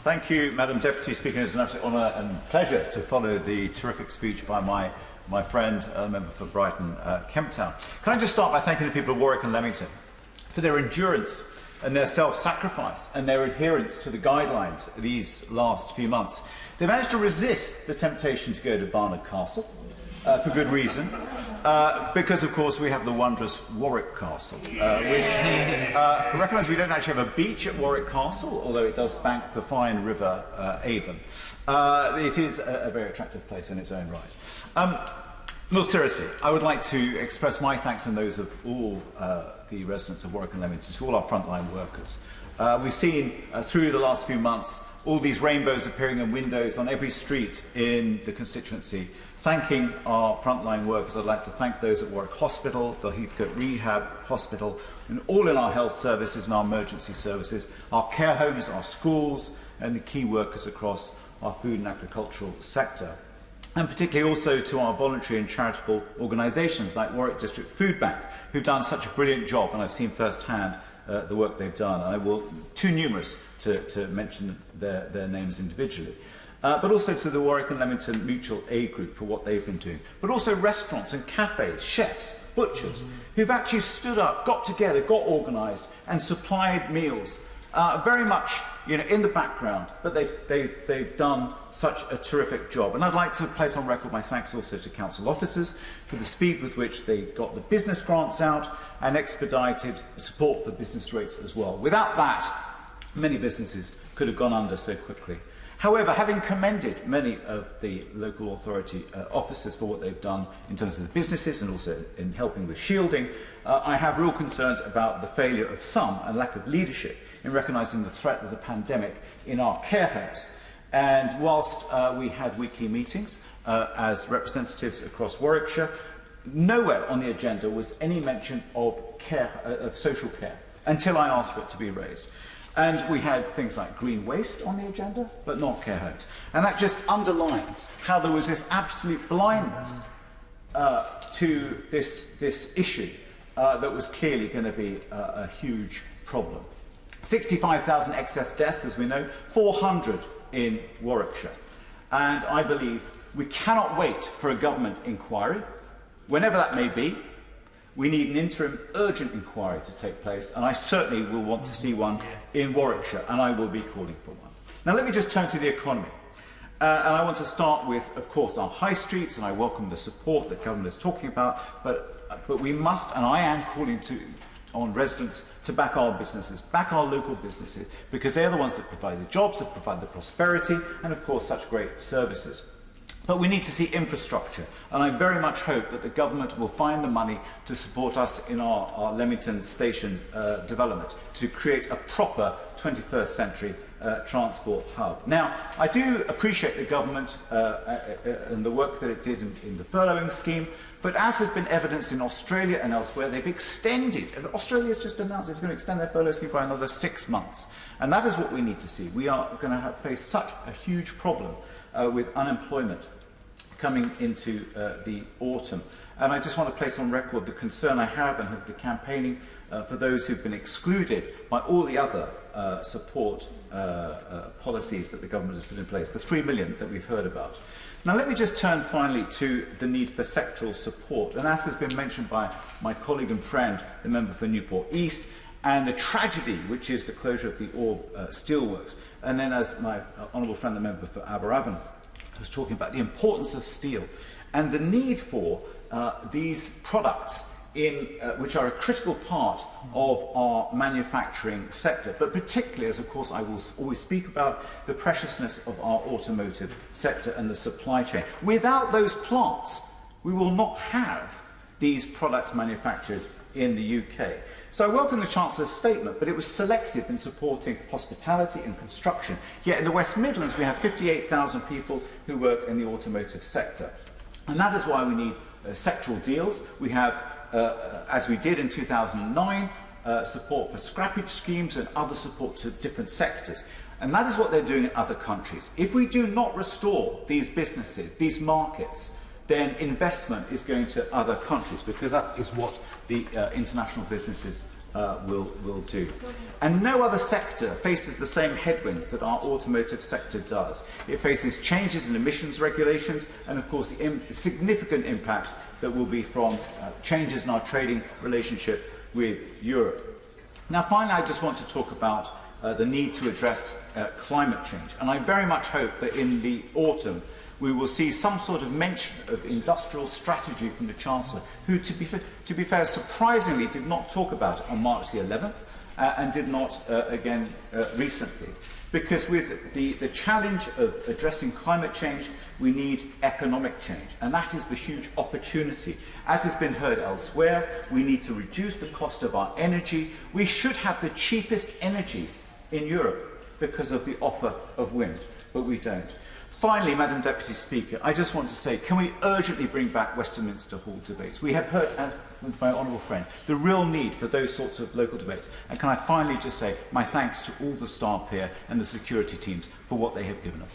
Thank you, Madam Deputy Speaker. It's an absolute honour and pleasure to follow the terrific speech by my friend, member for Brighton, Kemp Town. Can I just start by thanking the people of Warwick and Leamington for their endurance and their self-sacrifice and their adherence to the guidelines these last few months. They managed to resist the temptation to go to Barnard Castle, for good reason, because of course we have the wondrous Warwick Castle, which recognise we don't actually have a beach at Warwick Castle, although it does bank the fine river Avon. It is a very attractive place in its own right. More seriously, I would like to express my thanks and those of all the residents of Warwick and Leamington, to all our frontline workers. We've seen through the last few months all these rainbows appearing in windows on every street in the constituency. Thanking our frontline workers, I'd like to thank those at Warwick Hospital, the Heathcote Rehab Hospital, and all in our health services and our emergency services, our care homes, our schools, and the key workers across our food and agricultural sector. And particularly also to our voluntary and charitable organisations like Warwick District Food Bank, who've done such a brilliant job, and I've seen firsthand the work they've done. And I will, too numerous to mention their names individually. But also to the Warwick and Leamington Mutual Aid Group for what they've been doing. But also restaurants and cafes, chefs, butchers, who've actually stood up, got together, got organised and supplied meals. Very much, in the background, but they've done such a terrific job. And I'd like to place on record my thanks also to council officers for the speed with which they got the business grants out and expedited support for business rates as well. Without that, many businesses could have gone under so quickly. However, having commended many of the local authority officers for what they've done in terms of the businesses and also in helping with shielding, I have real concerns about the failure of some and lack of leadership in recognising the threat of the pandemic in our care homes. And whilst we had weekly meetings as representatives across Warwickshire, nowhere on the agenda was any mention of care, of social care, until I asked for it to be raised. And we had things like green waste on the agenda, but not care homes. And that just underlines how there was this absolute blindness to this issue that was clearly going to be a huge problem. 65,000 excess deaths, as we know, 400 in Warwickshire. And I believe we cannot wait for a government inquiry, whenever that may be. We need an interim urgent inquiry to take place, and I certainly will want to see one in Warwickshire, and I will be calling for one. Now let me just turn to the economy. And I want to start with, of course, our high streets, and I welcome the support that government is talking about, but we must, and I am calling on residents to back our businesses, back our local businesses, because they're the ones that provide the jobs, that provide the prosperity, and of course such great services. But we need to see infrastructure, and I very much hope that the government will find the money to support us in our Leamington station development, to create a proper 21st century transport hub. Now, I do appreciate the government and the work that it did in the furloughing scheme, but as has been evidenced in Australia and elsewhere, they've extended. Australia's just announced it's going to extend their furlough scheme by another 6 months. And that is what we need to see. We are going to face such a huge problem with unemployment coming into the autumn. And I just want to place on record the concern I have and have the campaigning for those who've been excluded by all the other support policies that the government has put in place, the 3 million that we've heard about. Now let me just turn finally to the need for sectoral support, and as has been mentioned by my colleague and friend, the member for Newport East, and the tragedy which is the closure of the Orb Steelworks, and then as my honourable friend, the member for Aberavon, was talking about the importance of steel and the need for these products which are a critical part of our manufacturing sector, but particularly, as of course I will always speak about, the preciousness of our automotive sector and the supply chain. Without those plants, we will not have these products manufactured in the UK. So I welcome the Chancellor's statement, but it was selective in supporting hospitality and construction. Yet in the West Midlands we have 58,000 people who work in the automotive sector. And that is why we need sectoral deals. We have, as we did in 2009, support for scrappage schemes and other support to different sectors. And that is what they're doing in other countries. If we do not restore these businesses, these markets, then investment is going to other countries, because that is what the international businesses will do. And no other sector faces the same headwinds that our automotive sector does. It faces changes in emissions regulations and, of course, the significant impact that will be from changes in our trading relationship with Europe. Now, finally, I just want to talk about the need to address climate change. And I very much hope that in the autumn we will see some sort of mention of industrial strategy from the Chancellor, who, to be fair, surprisingly did not talk about it on March the 11th and did not again recently. Because with the challenge of addressing climate change, we need economic change. And that is the huge opportunity. As has been heard elsewhere, we need to reduce the cost of our energy. We should have the cheapest energy in Europe because of the offer of wind, but we don't. Finally, Madam Deputy Speaker, I just want to say, can we urgently bring back Westminster Hall debates? We have heard, as with my honourable friend, the real need for those sorts of local debates. And can I finally just say my thanks to all the staff here and the security teams for what they have given us.